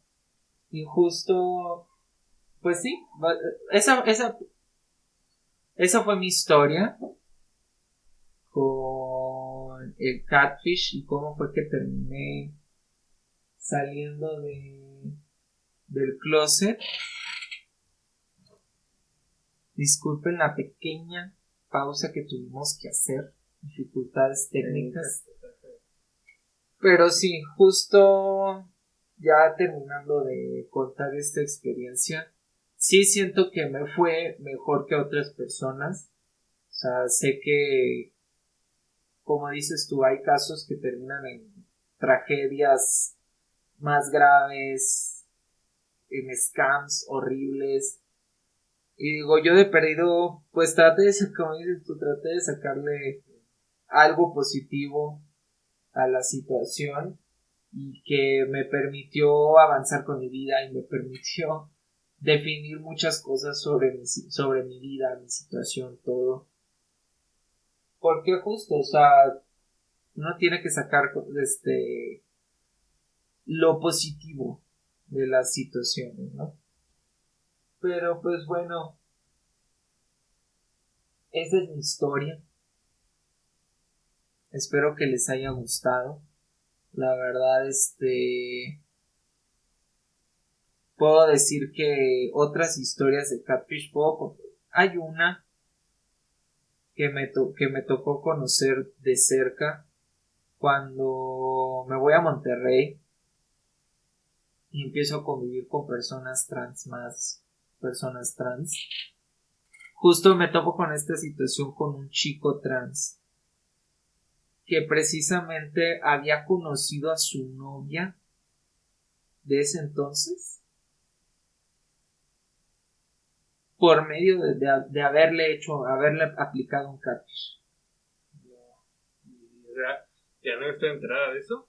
Y justo, pues sí, esa fue mi historia con el catfish y cómo fue que terminé saliendo del closet. Disculpen la pequeña pausa que tuvimos que hacer, dificultades técnicas. Pero sí, justo ya terminando de contar esta experiencia, sí siento que me fue mejor que otras personas. O sea, sé que, como dices tú, hay casos que terminan en tragedias más graves, en scams horribles. Y digo, yo de perdido, pues como dices tú, traté de sacarle algo positivo a la situación y que me permitió avanzar con mi vida y me permitió definir muchas cosas sobre mi vida, mi situación, todo. Porque justo, o sea, uno tiene que sacar lo positivo de las situaciones, ¿no? Pero pues bueno, esa es mi historia. Espero que les haya gustado. La verdad, puedo decir que otras historias de catfish hay una que me tocó conocer de cerca cuando me voy a Monterrey y empiezo a convivir con más personas trans. Justo me topo con esta situación con un chico trans que precisamente había conocido a su novia de ese entonces por medio de haberle aplicado un catfish. ¿Ya no estoy enterada de eso?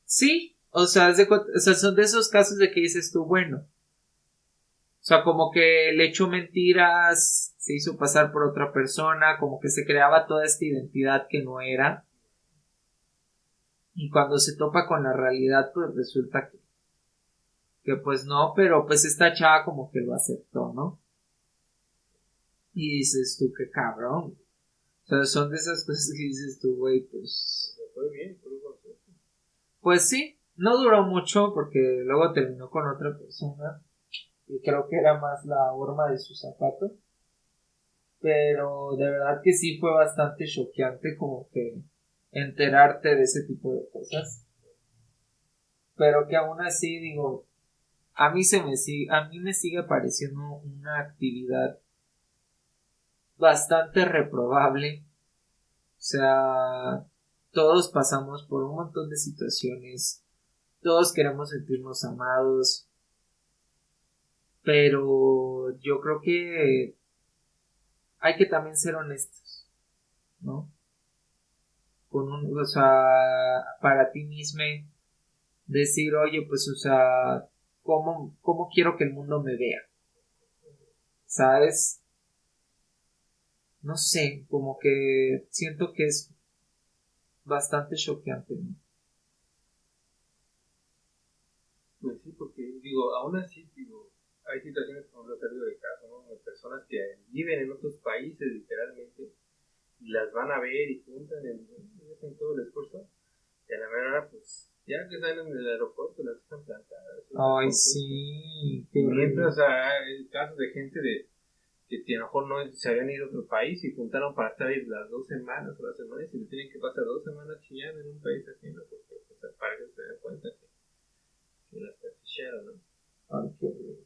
Sí, o sea, son de esos casos de que dices tú, bueno, o sea, como que le echó mentiras, se hizo pasar por otra persona, como que se creaba toda esta identidad que no era. Y cuando se topa con la realidad, pues resulta que pues no, pero pues esta chava como que lo aceptó, ¿no? Y dices tú, qué cabrón. O sea, son de esas cosas que dices tú, güey, pues... Fue bien, fue Pues sí, no duró mucho porque luego terminó con otra persona. Y creo que era más la horma de su zapato. Pero de verdad que sí fue bastante choqueante como que enterarte de ese tipo de cosas. Pero que aún así digo, a mí me sigue pareciendo una actividad bastante reprobable. O sea, todos pasamos por un montón de situaciones, todos queremos sentirnos amados, pero yo creo que hay que también ser honestos, ¿no? O sea, para ti mismo decir, oye, pues, o sea, ¿cómo quiero que el mundo me vea? ¿Sabes? No sé, como que siento que es bastante choqueante, ¿no? Pues sí, porque digo, aún así, digo, hay situaciones como lo que digo de caso, ¿no? De personas que viven en otros países literalmente y las van a ver y juntan y hacen todo el esfuerzo y a la mera hora pues ya que salen del aeropuerto las dejan plantadas. Ay, sí, qué Mientras hay casos de gente que a lo mejor no se habían ido a otro país y juntaron para estar ahí las 2 semanas o las semanas y le tienen que pasar 2 semanas chillando en un país ajeno porque pues, para que se den cuenta que las castillaron, ¿no? Ay, qué horrible.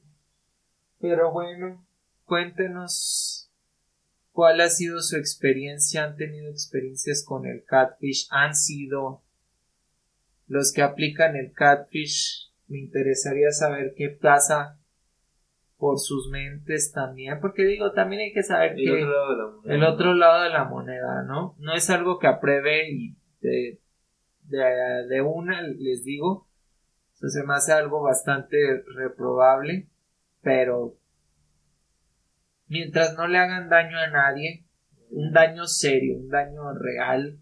Pero bueno, cuéntenos cuál ha sido su experiencia. ¿Han tenido experiencias con el catfish? ¿Han sido los que aplican el catfish? Me interesaría saber qué pasa por sus mentes también, porque digo, también hay que saber El otro que lado de la moneda. el otro lado de la moneda, ¿no? No es algo que apruebe y de, de una les digo, eso se me hace algo bastante reprobable, pero mientras no le hagan daño a nadie, un daño serio, un daño real,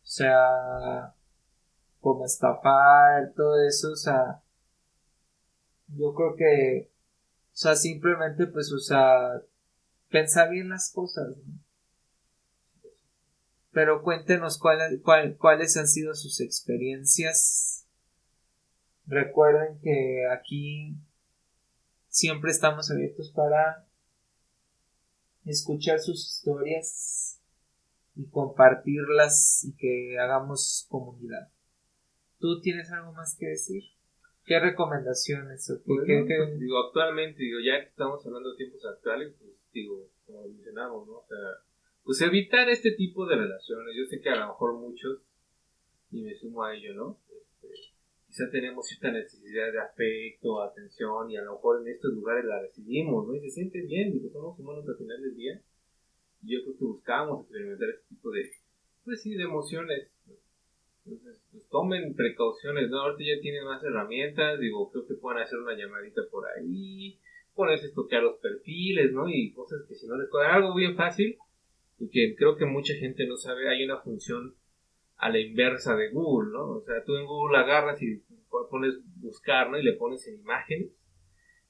o sea, como estafar, todo eso, o sea, yo creo que, o sea, simplemente pues, o sea, pensar bien las cosas, ¿no? Pero cuéntenos cuáles han sido sus experiencias. Recuerden que aquí siempre estamos abiertos para escuchar sus historias y compartirlas y que hagamos comunidad. ¿Tú tienes algo más que decir? ¿Qué recomendaciones? ¿O Bueno, qué? digo, actualmente, digo, ya que estamos hablando de tiempos actuales, pues digo, como mencionamos, ¿no? O sea, pues evitar este tipo de relaciones. Yo sé que a lo mejor muchos, y me sumo a ello, ¿no? Quizá tenemos cierta necesidad de afecto, atención, y a lo mejor en estos lugares la recibimos, ¿no? Y se siente bien, digo, somos humanos al final del día. Y yo creo que buscamos experimentar este tipo de, pues sí, de emociones. Entonces, pues tomen precauciones, ¿no? Ahorita ya tienen más herramientas, digo, creo que pueden hacer una llamadita por ahí, ponerse a toquear los perfiles, ¿no? Y cosas que si no les cuadran, algo bien fácil y que creo que mucha gente no sabe, hay una función a la inversa de Google, ¿no? O sea, tú en Google agarras y pones buscar, ¿no? Y le pones en imágenes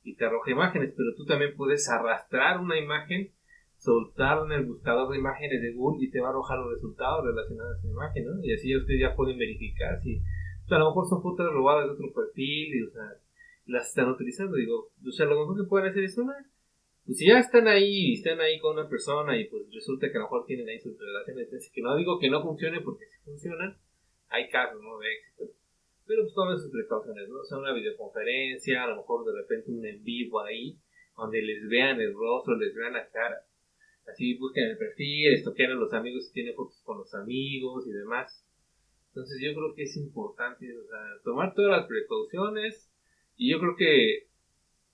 y te arroja imágenes, pero tú también puedes arrastrar una imagen, soltarla en el buscador de imágenes de Google y te va a arrojar los resultados relacionados a esa imagen, ¿no? Y así ustedes ya pueden verificar si, o sea, a lo mejor son fotos robadas de otro perfil, y, o sea, las están utilizando. Digo, o sea, lo mejor que pueden hacer es pues si ya están ahí con una persona y pues resulta que a lo mejor tienen ahí sus relaciones, que no digo que no funcione porque si funcionan, hay casos, ¿no? De éxito. Pero pues tomen sus precauciones, ¿no? O sea, una videoconferencia, a lo mejor de repente un en vivo ahí, donde les vean el rostro, les vean la cara. Así busquen el perfil, estoquean a los amigos si tienen fotos con los amigos y demás. Entonces yo creo que es importante, o sea, tomar todas las precauciones y yo creo que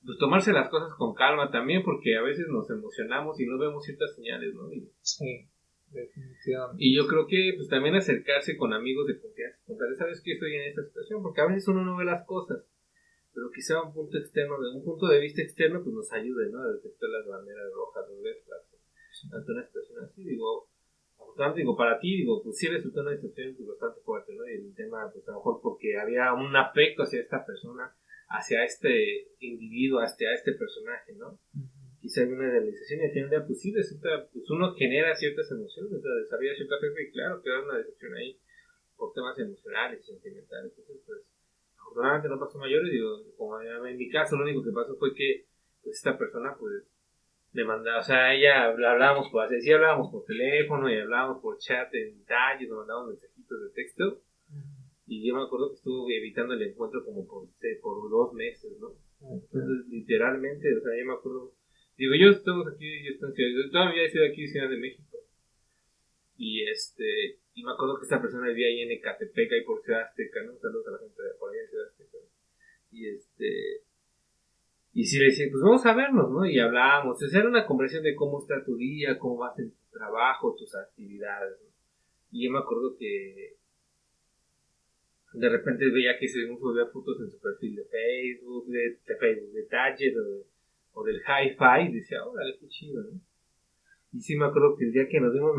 pues tomarse las cosas con calma también porque a veces nos emocionamos y no vemos ciertas señales, ¿no? Sí, definitivamente. Y yo creo que pues también acercarse con amigos de confianza, contarles, ¿sabes que estoy en esta situación? Porque a veces uno no ve las cosas, pero quizá un punto externo, de un punto de vista externo, pues nos ayude, ¿no? A detectar las banderas rojas, los red flags, ante una situación así, digo, afortunadamente, digo, para ti, digo, pues sí resultó una situación pues, bastante fuerte, ¿no? Y el tema, pues a lo mejor porque había un afecto hacia esta persona, hacia este individuo, hacia este personaje, ¿no? Quizá hay una realización y al final del día, pues sí, resulta, pues uno genera ciertas emociones, o sea, desarrolla cierta afecto y claro, queda una decepción ahí por temas emocionales y sentimentales. Entonces, pues, afortunadamente no pasó mayores, digo, como en mi caso, lo único que pasó fue que pues, esta persona, pues, me mandaba, o sea, ella hablábamos por, así hablábamos por teléfono y hablábamos por chat en detalles, nos mandábamos mensajitos de texto. Y yo me acuerdo que estuve evitando el encuentro como por 2 meses, ¿no? Entonces, literalmente, o sea, yo me acuerdo. Digo, yo estamos aquí, yo todavía estoy aquí en Ciudad de México. Y me acuerdo que esta persona vivía ahí en Ecatepec, ahí por Ciudad Azteca, ¿no? Saludos a la gente de por ahí en Ciudad Azteca. Y sí le decía, pues vamos a vernos, ¿no? Y hablábamos, o sea, era una conversación de cómo está tu día, cómo vas en tu trabajo, tus actividades, ¿no? Y yo me acuerdo que de repente veía que subía fotos en su perfil de Facebook, de Target o del Hi-Fi, y decía, órale, qué chido, ¿no? Y sí me acuerdo que el día que nos vimos,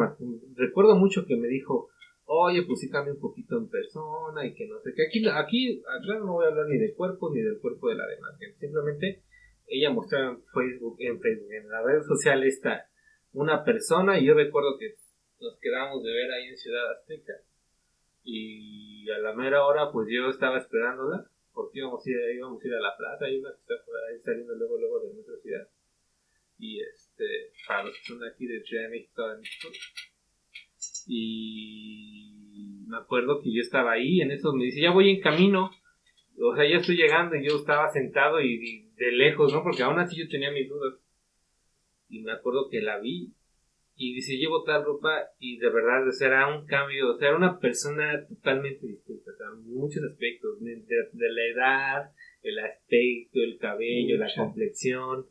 recuerdo mucho que me dijo, oye, pues sí cambia un poquito en persona y que no sé qué. Aquí, claro, no voy a hablar ni del cuerpo ni del cuerpo de la demás gente. Simplemente ella mostraba en la red social esta, una persona y yo recuerdo que nos quedamos de ver ahí en Ciudad Azteca. Y a la mera hora, pues yo estaba esperándola, porque íbamos a ir a la plaza, hay una que está por ahí saliendo luego de nuestra ciudad. Y para los que son de aquí de Ciudad de México, y me acuerdo que yo estaba ahí, en eso me dice, ya voy en camino, o sea, ya estoy llegando, y yo estaba sentado y de lejos, ¿no? Porque aún así yo tenía mis dudas. Y me acuerdo que la vi y dice, llevo tal ropa y de verdad, o sea, era un cambio, o sea, era una persona totalmente distinta, o sea, muchos aspectos, de la edad, el aspecto, el cabello, la complexión,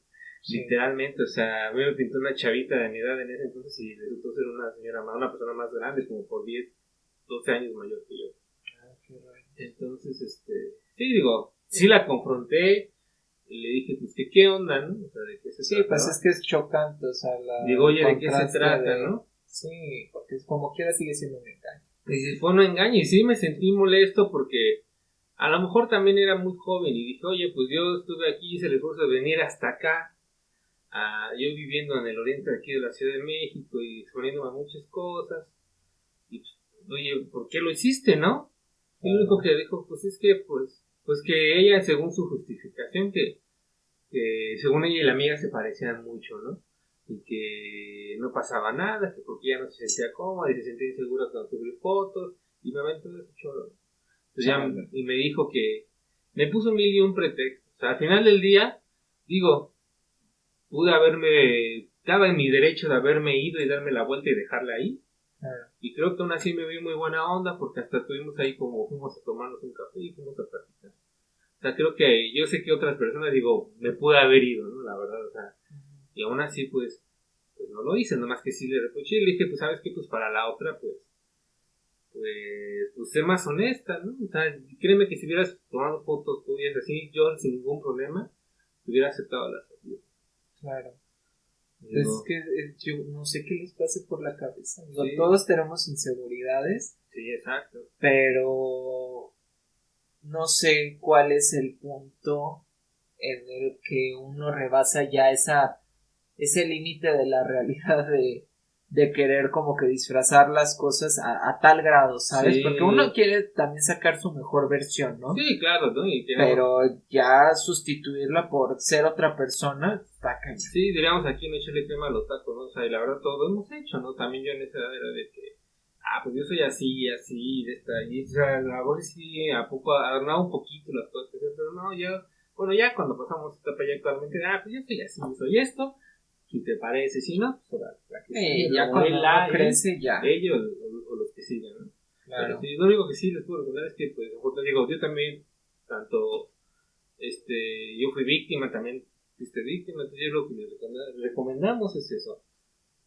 literalmente, o sea, a mí me pintó una chavita de mi edad en ese entonces y resultó ser una persona más grande, como por 10, 12 años mayor que yo. Entonces, sí, digo, sí la confronté, y le dije, pues, que qué onda, ¿no? O sea, ¿de qué se Sí, trata? pues es que es chocante, o sea, digo, oye, ¿de qué se trata, no? Sí, porque como quiera sigue siendo un engaño. Y si fue un engaño, y sí me sentí molesto porque a lo mejor también era muy joven y dije, oye, pues yo estuve aquí, hice el esfuerzo de venir hasta acá, yo viviendo en el oriente aquí de la Ciudad de México y exponiéndome a muchas cosas, y pues, oye, ¿por qué lo hiciste, no? Y lo único que dijo, pues es que, pues que ella, según su justificación, que según ella y la amiga se parecían mucho, ¿no? Y que no pasaba nada, que porque ella no se sentía cómoda y se sentía insegura cuando subir fotos, y me aventó ese choro. Entonces y me dijo que me puso mil y un pretexto. O sea, al final del día, digo, estaba en mi derecho de haberme ido y darme la vuelta y dejarla ahí. Y creo que aún así me vi muy buena onda porque hasta estuvimos ahí como fuimos a tomarnos un café y fuimos a platicar. O sea, creo que yo sé que otras personas, digo, me pude haber ido, ¿no? La verdad, o sea, y aún así, pues no lo hice, nomás que sí le reproché y le dije, pues, ¿sabes qué? Pues para la otra, pues ser más honesta, ¿no? O sea, créeme que si hubieras tomado fotos tuyas así, yo sin ningún problema, hubiera aceptado la salida. Claro. Es que yo no sé qué les pase por la cabeza. Sí. Todos tenemos inseguridades. Sí, exacto. Pero no sé cuál es el punto en el que uno rebasa ya ese límite de la realidad de de querer como que disfrazar las cosas a tal grado, ¿sabes? Sí. Porque uno quiere también sacar su mejor versión, ¿no? Sí, claro, ¿no? Pero ya sustituirla por ser otra persona está cañón. Sí, diríamos aquí no echarle crema a los tacos, ¿no? O sea, y la verdad todo hemos hecho, ¿no? También yo en esa edad era de que, pues yo soy así, de esta, y o sea, a lo mejor sí, a poco, adornaba un poquito las cosas, pero no, bueno, ya cuando pasamos esta etapa ya actualmente, pues yo soy así, yo soy esto, si te parece, si no, pues la que sigue, ya la cuando modela, uno crece, ya. ellos o los que siguen, ¿no? Claro. Pero sí, lo único que sí les puedo recomendar es que, pues, mejor te digo, yo también, tanto, yo fui víctima, también fuiste víctima, entonces yo lo que les recomendamos es eso.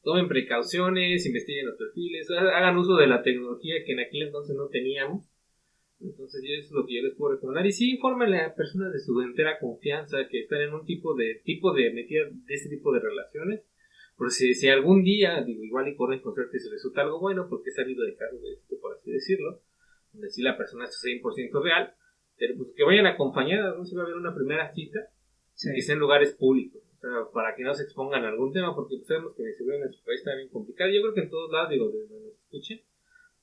Tomen precauciones, investiguen los perfiles, hagan uso de la tecnología que en aquel entonces no teníamos. Entonces eso es lo que yo les puedo recomendar. Y sí, infórmenle a personas de su entera confianza que están en un tipo de metida de este tipo de relaciones. Por si algún día, digo, igual y corren con suerte si resulta algo bueno, porque he salido de caso de esto, por así decirlo, donde sí la persona es 100% real, pero pues que vayan acompañadas, no se va a ver una primera cita, Sí. que sea en lugares públicos, o sea, para que no se expongan a algún tema, porque pues, sabemos que la inseguridad en nuestro país está bien complicada. Yo creo que en todos lados, digo, de donde nos escuchen,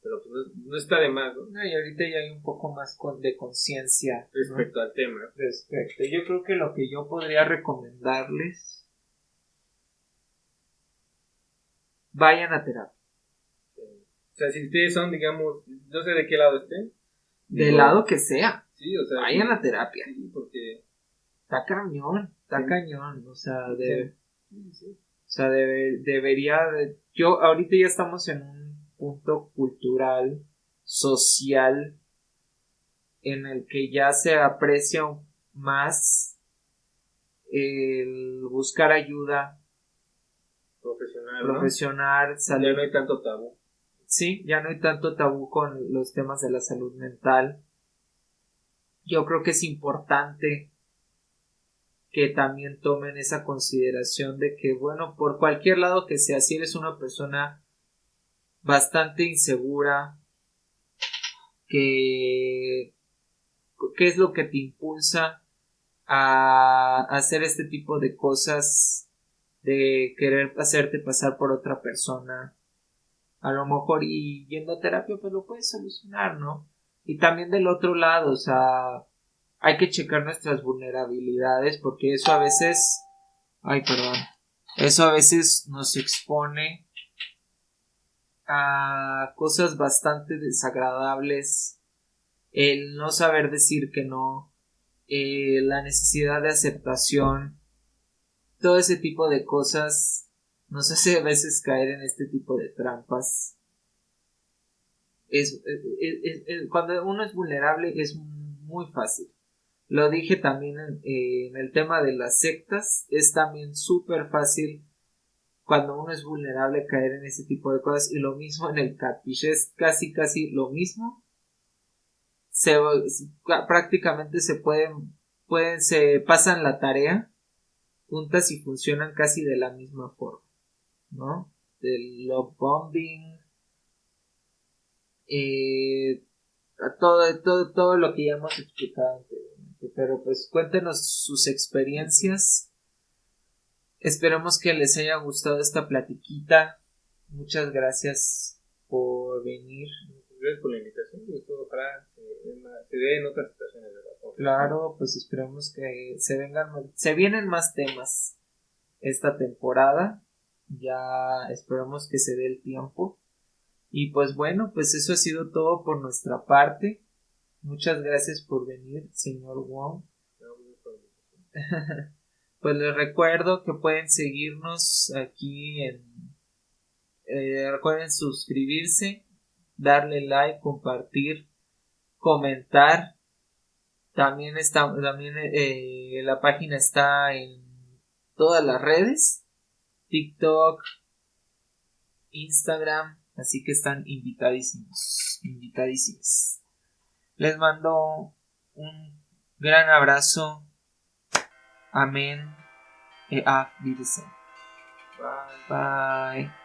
pero pues no está de más, ¿no? Y ahorita ya hay un poco más de conciencia respecto al tema. Respecto. Yo creo que lo que yo podría recomendarles, vayan a terapia. O sea, si ustedes son, digamos, no sé de qué lado estén. Del lado que sea. Sí, o sea, vayan a terapia. Sí, porque está cañón, sí. cañón. O sea, sí. O sea, debería de... Yo, ahorita ya estamos en un punto cultural, social, en el que ya se aprecia más el buscar ayuda profesional, ¿no? salud. Ya no hay tanto tabú. Sí, ya no hay tanto tabú con los temas de la salud mental. Yo creo que es importante que también tomen esa consideración de que, bueno, por cualquier lado que sea, si eres una persona bastante insegura, que qué es lo que te impulsa a hacer este tipo de cosas, de querer hacerte pasar por otra persona, a lo mejor y yendo a terapia pues lo puedes solucionar, ¿no? Y también del otro lado, o sea, hay que checar nuestras vulnerabilidades porque eso a veces, eso a veces nos expone a cosas bastante desagradables, el no saber decir que no, la necesidad de aceptación, todo ese tipo de cosas nos hace a veces caer en este tipo de trampas. Cuando uno es vulnerable es muy fácil. Lo dije también en el tema de las sectas, es también súper fácil cuando uno es vulnerable caer en ese tipo de cosas, y lo mismo en el catfish, es casi lo mismo. Prácticamente se pasan la tarea juntas y funcionan casi de la misma forma, ¿no? Del love bombing, todo lo que ya hemos explicado anteriormente. Pero pues cuéntenos sus experiencias. Esperemos que les haya gustado esta platiquita. Muchas gracias por venir. Gracias por la invitación. Ojalá se dé en otras situaciones, ¿verdad? Claro, pues esperemos que se vienen más temas esta temporada. Ya esperamos que se dé el tiempo. Y pues bueno, pues eso ha sido todo por nuestra parte. Muchas gracias por venir, señor Wong. Pues les recuerdo que pueden seguirnos aquí recuerden suscribirse, darle like, compartir, comentar. También la página está en todas las redes, TikTok, Instagram, así que están invitadísimos. Les mando un gran abrazo. Amén. Auf Wiedersehen. Bye. Bye.